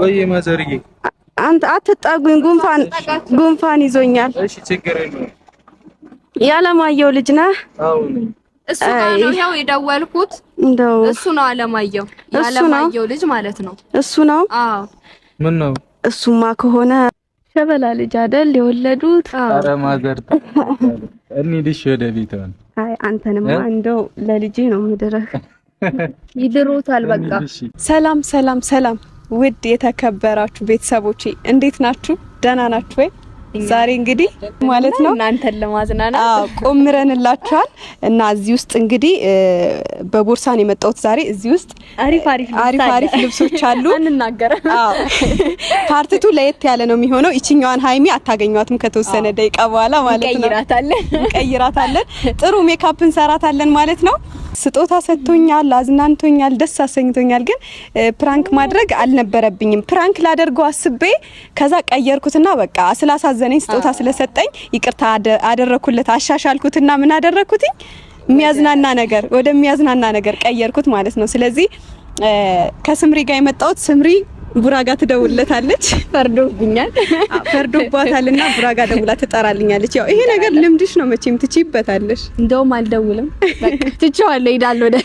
ወይ ማዘርዬ አንተ አትጣጉኝ፣ ጉንፋን ይዞኛል። እሺ ችግር የለውም። ያለማየሁ ልጅ ነህ? አዎ። እሱ ጋር ነው ያው የደወልኩት። እሱ ነው አለማየሁ፣ ያለማየሁ ልጅ ማለት ነው። እሱ ነው? አዎ። ምን ነው? እሱማ ከሆነ ሸበላ ልጅ አይደል የወለዱት? ኧረ ማዘር እንሂድሽ ወደ ቤት። አይ አንተንማ እንደው ለልጄ ነው ምድረህ። ይድሮታል በቃ። ሰላም ሰላም ሰላም፣ ውድ የተከበራችሁ ቤተሰቦቼ እንዴት ናችሁ? ደህና ናችሁ ወይ? ዛሬ እንግዲህ ማለት ነው እናንተን ለማዝናናት ቆምረንላችኋል እና እዚህ ውስጥ እንግዲህ በቦርሳን የመጣሁት ዛሬ እዚህ ውስጥ አሪፍ ልብሶች አሉ። አንናገርም። ፓርቲቱ ለየት ያለ ነው የሚሆነው። እቺኛዋን ሃይሚ አታገኟትም ከተወሰነ ደቂቃ በኋላ ማለት ነው። ቀይራታለን። ጥሩ ሜካፕ እንሰራታለን ማለት ነው። ስጦታ ሰጥቶኛል፣ አዝናንቶኛል፣ ደስ አሰኝቶኛል። ግን ፕራንክ ማድረግ አልነበረብኝም። ፕራንክ ላደርገው አስቤ ከዛ ቀየርኩትና በቃ ስላሳዘነኝ ስጦታ ስለሰጠኝ ይቅርታ አደረኩለት። አሻሻልኩትና ምን አደረኩትኝ ወደሚያዝናና ነገር ቀየርኩት ማለት ነው። ስለዚህ ከስምሪ ጋር የመጣሁት ስምሪ ቡራጋ ትደውልለታለች። ፈርዶባታልና ቡራጋ ደውላ ትጠራልኛለች። ያው ይሄ ነገር ልምድሽ ነው መቼም ትችይበታለሽ። እንደውም አልደውልም በቃ ትቼዋለሁ። እሄዳለሁ ወደ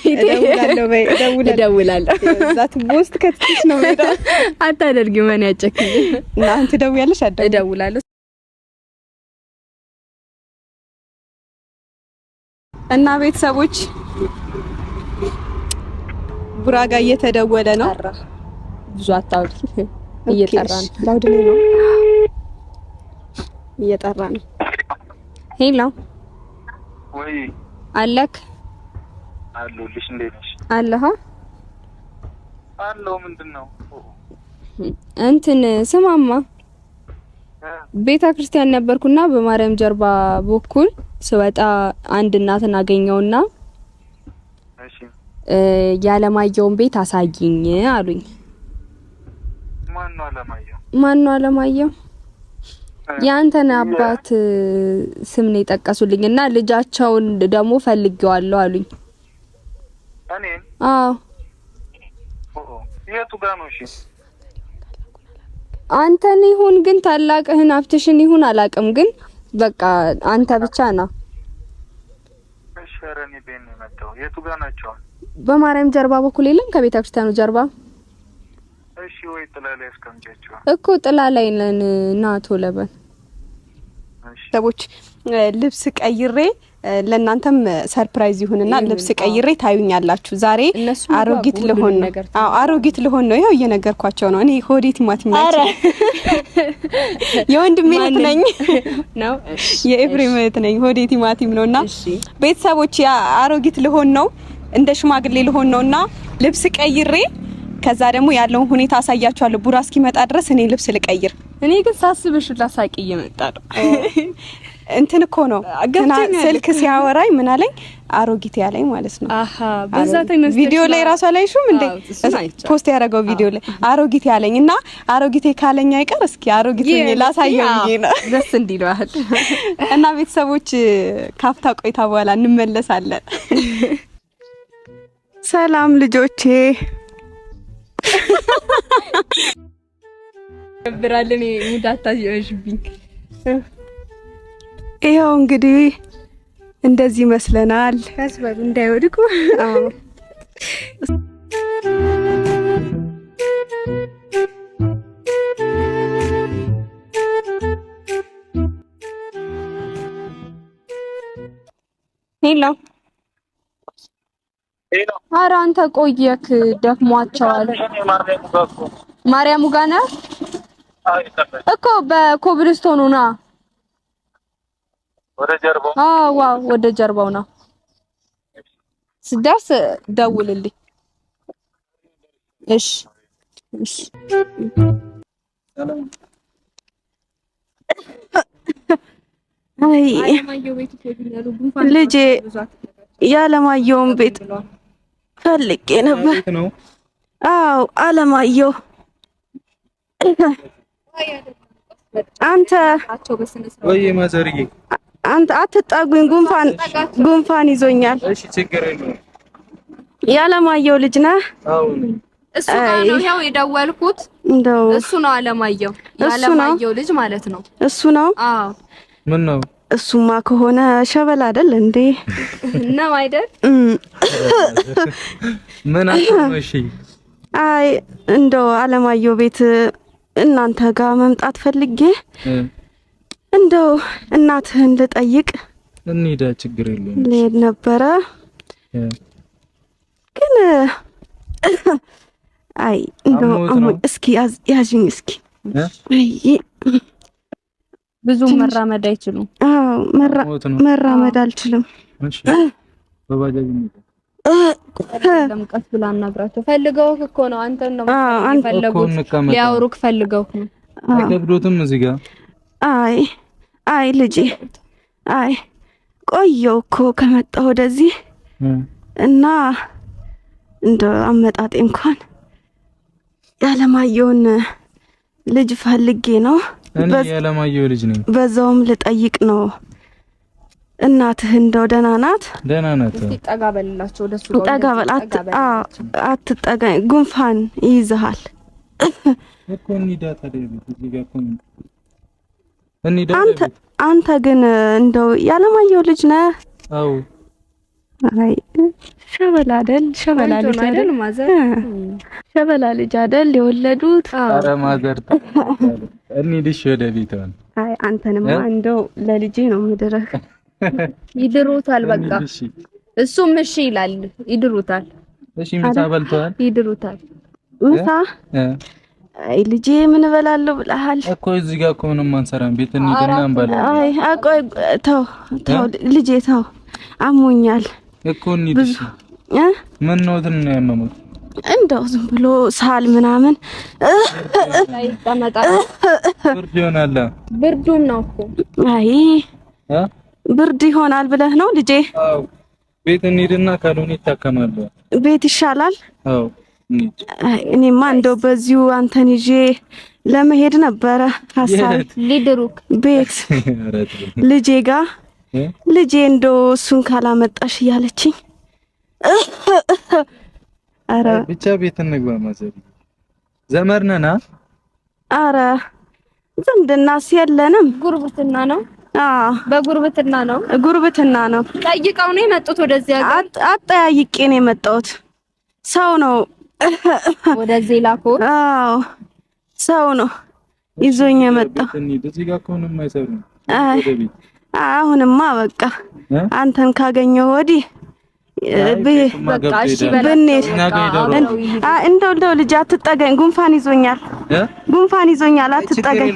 ቤቴ እደውላለሁ። ዛት ፖስት ከትችሽ ነው ሄዳ አታደርጊም። ማን ያጨክኝ እና አንተ ደውያለሽ? እደውላለሁ። እና ቤተሰቦች ቡራጋ እየተደወለ ነው። ብዙ አታውቂ። እየጠራ ነው። ላውድ ነው እየጠራ ነው። ሄሎ ወይ አለክ? አለሁልሽ። እንዴት ነሽ? አለሁ። ምንድነው? እንትን ስማማ ቤተ ክርስቲያን ነበርኩና በማርያም ጀርባ በኩል ስወጣ አንድ እናትን አገኘውና እሺ ያለማየውን ቤት አሳይኝ አሉኝ። ማን ነው አለማየሁ? ያንተን አባት ስም ነው የጠቀሱልኝና ልጃቸውን ደግሞ ፈልጌዋለሁ አሉኝ። እኔ? አዎ። የቱ ጋር ነው? እሺ አንተን ይሁን ግን ታላቅህን አፍትሽን ይሁን አላቅም፣ ግን በቃ አንተ ብቻ ና። እሺ ረኔ ቤን ነው መጣው። የቱ ጋር ናቸው? በማርያም ጀርባ በኩል የለም? ከቤተ ክርስቲያኑ ጀርባ። እሺ ወይ ጥላ ላይ አስቀምጫቸው እኮ ጥላ ላይ ነን። ና ቶሎ በል። እሺ ሰዎች ልብስ ቀይሬ ለእናንተም ሰርፕራይዝ ይሁንና ልብስ ቀይሬ ታዩኛላችሁ። ዛሬ አሮጊት ልሆን ነው። አሮጊት ልሆን ነው። ይሄው እየነገርኳቸው ነው። እኔ ሆዴ ቲማቲም ነኝ። የወንድሜ እህት ነኝ ነው። የኤፍሬም እህት ነኝ። ሆዴ ቲማቲም ነውና ቤተሰቦች አሮጊት ልሆን ነው። እንደ ሽማግሌ ልሆን ነውና ልብስ ቀይሬ ከዛ ደግሞ ያለውን ሁኔታ አሳያችኋለሁ። ቡራ እስኪመጣ ድረስ እኔ ልብስ ልቀይር። እኔ ግን ሳስብሽ ላሳቂ እየመጣ ነው። እንትን እኮ ነው ገና ስልክ ሲያወራኝ ምን አለኝ? አሮጊት ያለኝ ማለት ነው። አሃ በዛ ተነስተሽ ቪዲዮ ላይ ራሱ አላይሽም እንዴ? ፖስት ያደረገው ቪዲዮ ላይ አሮጊት ያለኝና አሮጊቴ ካለኝ አይቀር እስኪ አሮጊት ነኝ ላሳየው ይሄ ነው ደስ እንዲሏል። እና ቤተሰቦች ካፍታ ቆይታ በኋላ እንመለሳለን። ሰላም ልጆቼ ብራለኔ ሙዳታ ይሽብኝ። ይሄው እንግዲህ እንደዚህ መስለናል። ከስበሉ እንዳይወድቁ። አዎ ሄሎ ኧረ አንተ ቆየክ፣ ደክሟቸዋል። ማርያም ጋር ነህ እኮ በኮብልስቶኑ ና ወደ ጀርባው። ዋው ወደ ጀርባው ነው። ስደርስ ደውልልኝ። እሺ አይ ልጄ ያለማየውን ቤት ፈልጌ ነበር። አዎ አለማየሁ አንተ ወይ ማዘርዬ አንተ አትጣጉኝ፣ ጉንፋን ይዞኛል። እሺ ችግር የለውም። ያለማየሁ ልጅ ነህ? አዎ። እሱ ጋር ነው ያው የደወልኩት። እንደው እሱ ነው አለማየሁ፣ ያለማየሁ ልጅ ማለት ነው። እሱ ነው? አዎ። ምን ነው? እሱማ ከሆነ ሸበላ አይደል እንዴ? ነው አይደል? ምን አጥመሽ? አይ እንደው አለማየሁ ቤት እናንተ ጋር መምጣት ፈልጌ እንደው እናትህን ልጠይቅ። እንሂዳ፣ ችግር የለውም። ልሄድ ነበረ ግን አይ እንደው እስኪ ያዥኝ እስኪ። ብዙ መራመድ አይችሉም። አዎ መራመድ አልችልም። እሺ በባጃጅ ቀስ ብላ አናግራቸው። ፈልገውክ እኮ ነው አንተን ነው የፈለጉት። ሊያወሩክ ፈልገውክ ነው። አይከብዶትም እዚህ ጋር? አይ ልጄ አይ ቆየው እኮ ከመጣሁ ወደዚህ እና እንደ አመጣጤ እንኳን ያለማየሁን ልጅ ፈልጌ ነው። እኔ ያለማየሁ ልጅ ነኝ። በዛውም ልጠይቅ ነው። እናትህ እንደው ደህና ናት? ደህና ናት። እስቲ ጠጋ በልላቸው ወደሱ ጋር ጠጋ በል። አትጠጋኝ፣ ጉንፋን ይይዝሃል እኮ። እንሂዳ ታዲያ እዚህ ጋር እኮ አንተ ግን እንደው ያለማየሁ ልጅ ነህ? አዎ። አይ ሸበላ አይደል? ሸበላ ልጅ አይደል? ማዘር ሸበላ ልጅ አይደል የወለዱት? ኧረ ማዘር እንሂድሽ ወደ ቤት። አይ አንተንማ እንደው ለልጄ ነው ምድረህ። ይድሩታል በቃ። እሱም እሺ ይላል። ይድሩታል። እሺ ምሳ በልተዋል? ይድሩታል። ምሳ አይ ልጄ ምን እበላለሁ ብለሃል እኮ። እዚህ ጋር እኮ ምንም አንሰራም። ቤት እንሂድና እንበላለን። አይ አቆይ ተው ልጄ ተው፣ አሞኛል እኮ እንሂድሽ። ምን ነው እንትን ያመመው? እንደው ዝም ብሎ ሳል ምናምን ይቀመጣል። ብርድ ይሆናል። ብርዱም ነው እኮ። አይ ብርድ ይሆናል ብለህ ነው ልጄ? አዎ ቤት እንሂድና ካልሆነ ይታከማል። ቤት ይሻላል? አዎ እኔማ እንደው በዚሁ አንተን ይዤ ለመሄድ ነበረ ሐሳብ። ሊድሩክ ቤት ልጄ ጋር ልጄ እንደው እሱን ካላመጣሽ እያለችኝ። አረ ብቻ ቤት እንግባ ማዘር፣ ዘመድ ነን። አረ ዝምድናስ የለንም። ጉርብትና ነው። በጉርብትና ነው። ጉርብትና ነው። ጠይቀው ነው የመጡት ወደዚህ ሀገር? አጠያይቄ ነው የመጣሁት። ሰው ነው ወደዚህ ላኩት? አዎ ሰው ነው ይዞኝ የመጣው። እዚህ ጋር እኮ ምንም አይሰሩም። አሁንማ በቃ አንተን ካገኘው ወዲህ በቃ እሺ እንደው ልጅ አትጠጋኝ፣ ጉንፋን ይዞኛል። አትጠጋኝ።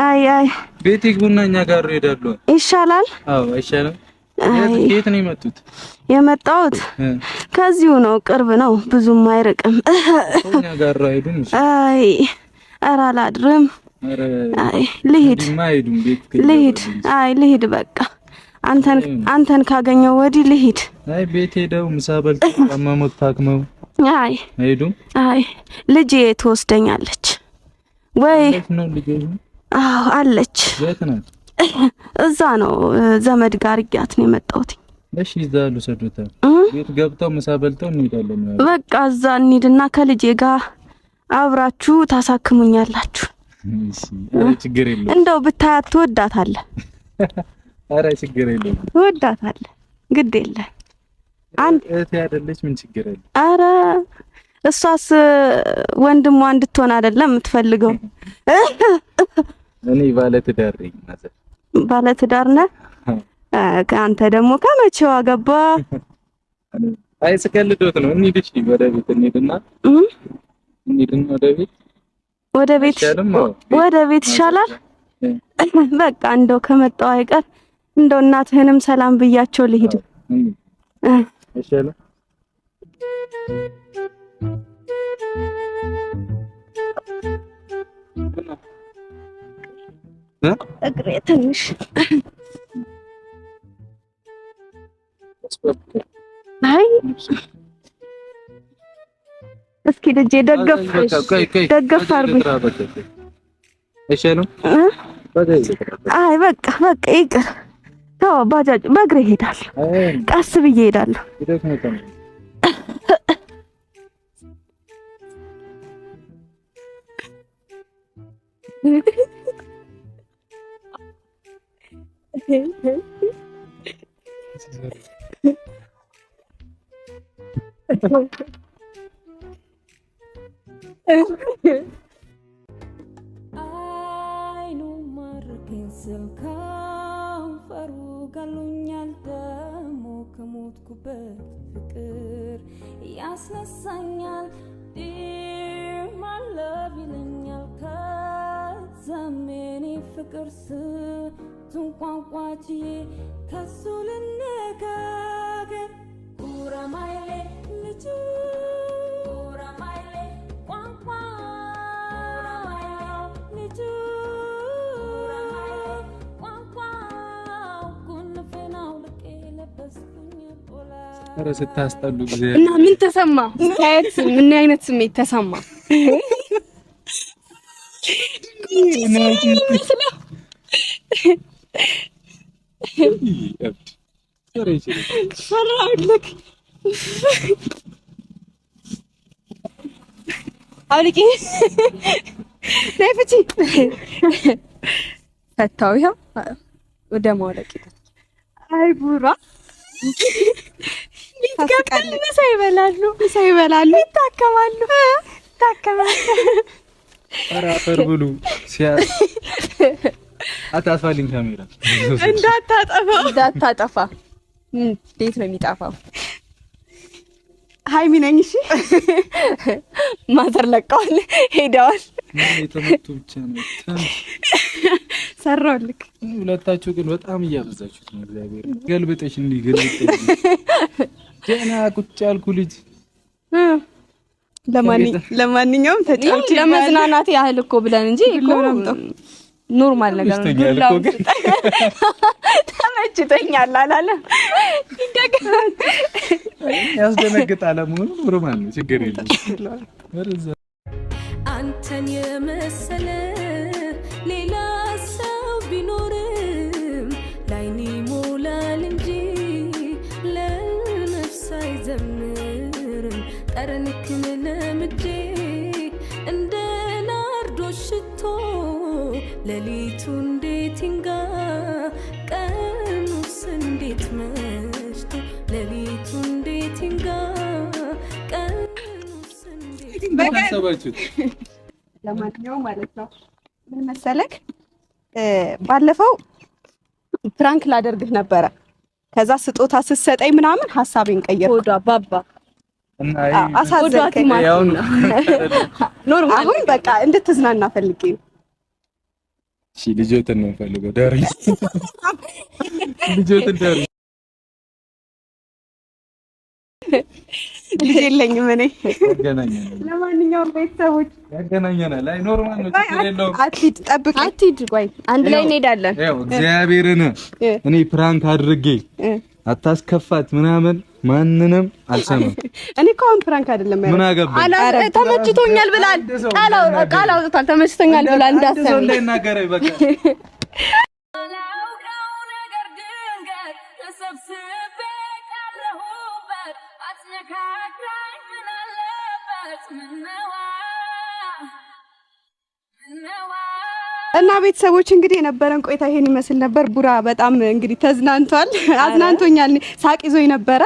አይ ቤት ይግቡና እኛ ጋር ሄዳሉ። ይሻላል? አዎ አይሻልም? የት ነው የመጡት? የመጣሁት ከዚሁ ነው፣ ቅርብ ነው፣ ብዙም አይርቅም። እኛ ጋር አይሄዱም? አይ ኧረ አላድርም። አይ ልሂድ በቃ አንተን ካገኘው ወዲህ ልሂድ። አይ ቤት ሄደው ምሳ በልተው አማሞት ታክመው አይ አይሄዱም? አይ ልጄ ትወስደኛለች ወይ? አዎ አለች። የት ናት? እዛ ነው ዘመድ ጋር እያት ነው የመጣሁት። እሺ እዛ ልውሰዱታል። ቤት ገብተው ምሳ በልተው እንሄዳለን። በቃ እዛ እንሂድና ከልጄ ጋር አብራችሁ ታሳክሙኛላችሁ። እሺ ችግር የለውም። እንደው ብታያት ትወዳታለህ። አረ ችግር የለውም። ትወዳታለህ፣ ግድ የለም። እህቴ አይደለች? ምን ችግር አለ? አረ እሷስ ወንድሟ እንድትሆን አይደለም የምትፈልገው? እኔ ባለ ትዳር ነኝ ማለት። ባለ ትዳር ነህ? አንተ ደግሞ ከመቼው አገባ? አይ ስቀልዶት ነው። እንሂድ እሺ፣ ወደ ቤት እንሂድና ወደ ቤት ይሻላል። በቃ እንደው ከመጣው አይቀር እንደው እናትህንም ሰላም ብያቸው ልሂድ። ይሻላል። እግሬ ትንሽ አይ እስኪ ልጄ ደገፍ አድርጉኝ። አይ በቃ ይቅር ተው። ባጃጅ በእግሬ እሄዳለሁ፣ ቀስ ብዬ እሄዳለሁ። አይኑ ማርከኝ ስልካም ፈሩ ገሉኛል ደሞ ከሞትኩበት ፍቅር ያስነሳኛል Dear my love ይለኛል ከዛም የኔ ፍቅር ስንቱን ቋንቋችዬ ከሱ ልነጋገር ጉራማይሌ ልጁ ጉራማይሌ ቋንቋ ልጁ ቋንቋው ጉንፍናው ልቄ ለበስኩኝ ጦላ ኧረ ስታስጠሉ ጊዜ እና ምን ተሰማ? ታየት ምን አይነት ስሜት ተሰማ? ፈራሁልክ አውልቂ ነይፍቺ ፈታው ይሄ ወደ ማውለቅ አይ ቡራ ይትከፈል ሳይበላሉ ይታከማሉ አራፈር ብሉ ሲያ አታስፋልኝ ካሜራ እንዳታጠፋ እንዴት ነው የሚጣፋው? ሃይሚ ነኝ። እሺ ማዘር ለቀዋል ሄደዋል። የተመቱ ብቻ ነው ሰራውልክ። ሁለታችሁ ግን በጣም እያበዛችሁት ነው። እግዚአብሔር ገልብጠሽ እንዲህ ገልብጠሽ ገና ቁጭ ያልኩ ልጅ ለማንኛውም ተጫውቼ ለመዝናናት ያህል እኮ ብለን እንጂ እኮ ኖርማል ነገር ነው። ተመችቶኛል አላለ ይደገማል። ያስደነግጣል። አለሙ ኖርማል ነው፣ ችግር የለም። ወረዛ አንተን የመሰለ ሌላ ሰው ቢኖርም ላይኔ ሞላል እንጂ ለነፍስ አይዘምርም። ጠረንክን ለምጄ እንደ ናርዶ ሽቶ ሌሊቱ እንዴት ይንጋ ቀኑስ እንዴት መሽቶ ሌሊቱ እንዴት ይንጋ ቀኑስ እንዴት ታሰባችሁት። ለማንኛውም ማለት ነው ምን መሰለክ ባለፈው ፕራንክ ላደርግህ ነበረ። ከዛ ስጦታ ስትሰጠኝ ምናምን ሐሳቤን ቀየርኩ። ወዷ ባባ እና አሳዘንከኝ። ኖርማል አሁን በቃ እንድትዝናና ፈልጌ ነው። እሺ ልጆትን ነው ፈልገው ዳሪ ልጆትን ዳሪ ልጅ የለኝም እኔ። ያገናኘናል። ለማንኛውም ቤተሰቦች ያገናኘናል። አይ ኖርማል ነው፣ ችግር የለውም። አትሂድ፣ ጠብቅ፣ አትሂድ። ቆይ አንድ ላይ እንሄዳለን። ያው እግዚአብሔርን እኔ ፕራንክ አድርጌ አታስከፋት ምናምን ማንንም አልሰማም። እኔ እኮ አሁን ፕራንክ አይደለም ያለው። ምን አገባኝ? ተመችቶኛል ብላል። ቃል አውጥቷል። ተመችቶኛል ብላል እንዳሰብ ሰው እንዳይናገረኝ በቃ እና ቤተሰቦች እንግዲህ የነበረን ቆይታ ይሄን ይመስል ነበር። ቡራ በጣም እንግዲህ ተዝናንቷል፣ አዝናንቶኛል፣ ሳቅ ይዞኝ ነበረ።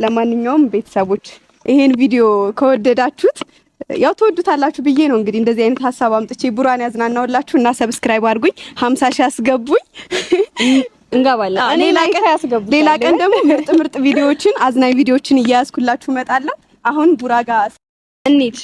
ለማንኛውም ቤተሰቦች ይሄን ቪዲዮ ከወደዳችሁት ያው ተወዱታላችሁ ብዬ ነው እንግዲህ እንደዚህ አይነት ሐሳብ አምጥቼ ቡራን ያዝናናውላችሁ እና ሰብስክራይብ አድርጉኝ፣ 50 ሺህ አስገቡኝ። እንገባለን። እኔ ሌላ ቀን ደግሞ ምርጥ ቪዲዮዎችን አዝናኝ ቪዲዮዎችን እያያዝኩላችሁ እመጣለሁ። አሁን ቡራ ጋር እንሂድ።